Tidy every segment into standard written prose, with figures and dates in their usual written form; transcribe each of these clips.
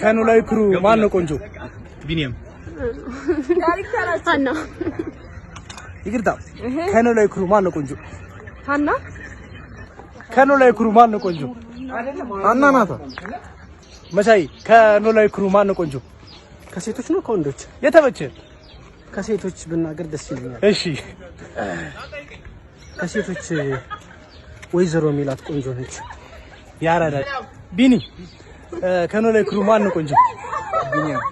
ከኖላዊ ክሩ ማን ነው ቆንጆ? ቢኒያም ሀና። ይቅርታ፣ ከኖላዊ ክሩ ማን ነው ቆንጆ? ሀና። ከኖላዊ ክሩ ማን ነው ቆንጆ? ሀና ናታ። መሳይ፣ ከኖላዊ ክሩ ማን ነው ቆንጆ? ከሴቶች ነው ከወንዶች? የተመቸ ከሴቶች ብናገር ደስ ይለኛል። እሺ፣ ከሴቶች ወይዘሮ ሚላት ቆንጆ ነች። ያራዳ። ቢኒ፣ ከኖላዊ ክሩ ማን ነው ቆንጆ? ቢኒያም።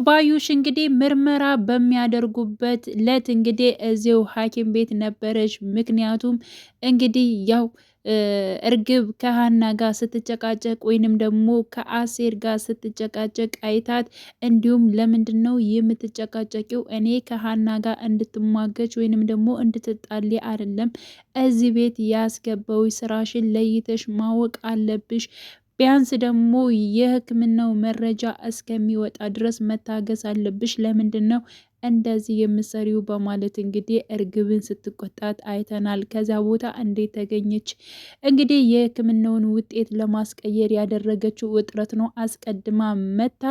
ባዩሽ እንግዲህ ምርመራ በሚያደርጉበት ለት እንግዲህ እዚው ሐኪም ቤት ነበረች። ምክንያቱም እንግዲህ ያው እርግብ ከሀና ጋር ስትጨቃጨቅ ወይንም ደግሞ ከአሴር ጋር ስትጨቃጨቅ አይታት፣ እንዲሁም ለምንድን ነው የምትጨቃጨቂው? እኔ ከሀና ጋር እንድትሟገች ወይንም ደግሞ እንድትጣሊ አይደለም እዚህ ቤት ያስገባው፣ ስራሽን ለይተሽ ማወቅ አለብሽ። ቢያንስ ደግሞ የሕክምናው መረጃ እስከሚወጣ ድረስ መታገስ አለብሽ። ለምንድን ነው እንደዚህ የምሰሪው? በማለት እንግዲህ እርግብን ስትቆጣት አይተናል። ከዛ ቦታ እንዴት ተገኘች? እንግዲህ የሕክምናውን ውጤት ለማስቀየር ያደረገችው ውጥረት ነው። አስቀድማ መታ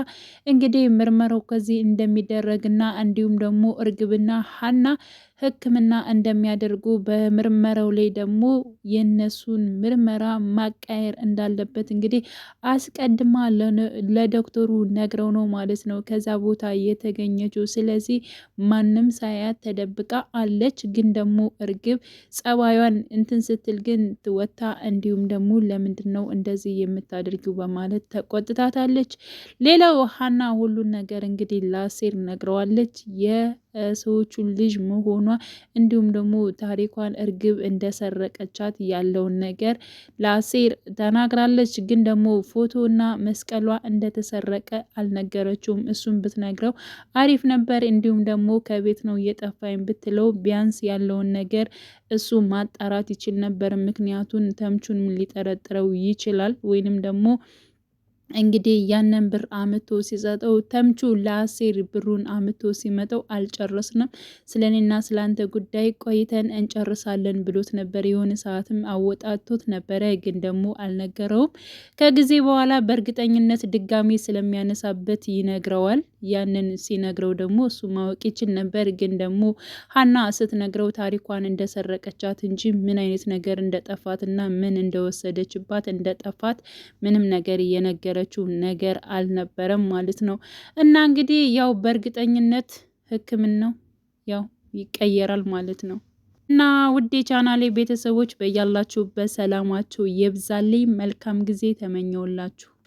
እንግዲህ ምርመራው ከዚህ እንደሚደረግና እንዲሁም ደግሞ እርግብና ሀና ሕክምና እንደሚያደርጉ በምርመራው ላይ ደግሞ የነሱን ምርመራ ማቃየር እንዳለበት እንግዲህ አስቀድማ ለዶክተሩ ነግረው ነው ማለት ነው ከዛ ቦታ የተገኘችው። ስለዚህ ማንም ሳያት ተደብቃ አለች። ግን ደግሞ እርግብ ጸባዩን እንትን ስትል ግን ትወታ፣ እንዲሁም ደግሞ ለምንድን ነው እንደዚህ የምታደርጊው በማለት ተቆጥታታለች። ሌላው ሀና ሁሉን ነገር እንግዲህ ለአሴር ነግረዋለች። የሰዎቹን ልጅ መሆኗ እንዲሁም ደግሞ ታሪኳን እርግብ እንደሰረቀቻት ያለውን ነገር ለአሴር ተናግራለች። ግን ደግሞ ፎቶና መስቀሏ እንደተሰረቀ አልነገረችውም። እሱም ብትነግረው አሪፍ ነበር። እንዲሁም ደግሞ ከቤት ነው እየጠፋኝ ብትለው ቢያንስ ያለውን ነገር እሱ ማጣራት ይችል ነበር። ምክንያቱን ተምቹን ሊጠረጥረው ይችላል ወይንም ደግሞ እንግዲህ ያንን ብር አምቶ ሲሰጠው ተምቹ ለአሴር ብሩን አምቶ ሲመጣው አልጨረስንም፣ ስለኔና ስላንተ ጉዳይ ቆይተን እንጨርሳለን ብሎት ነበር። የሆነ ሰዓትም አወጣቶት ነበረ፣ ግን ደግሞ አልነገረውም። ከጊዜ በኋላ በእርግጠኝነት ድጋሚ ስለሚያነሳበት ይነግረዋል። ያንን ሲነግረው ደግሞ እሱ ማወቅ ይችል ነበር። ግን ደግሞ ሀና ስትነግረው ታሪኳን እንደሰረቀቻት እንጂ ምን አይነት ነገር እንደጠፋትና ምን እንደወሰደችባት እንደጠፋት ምንም ነገር እየነገረ ነገር አልነበረም ማለት ነው። እና እንግዲህ ያው በእርግጠኝነት ሕክምናው ያው ይቀየራል ማለት ነው። እና ውድ የቻናሌ ቤተሰቦች በያላችሁበት ሰላማችሁ ይብዛልኝ። መልካም ጊዜ ተመኘውላችሁ።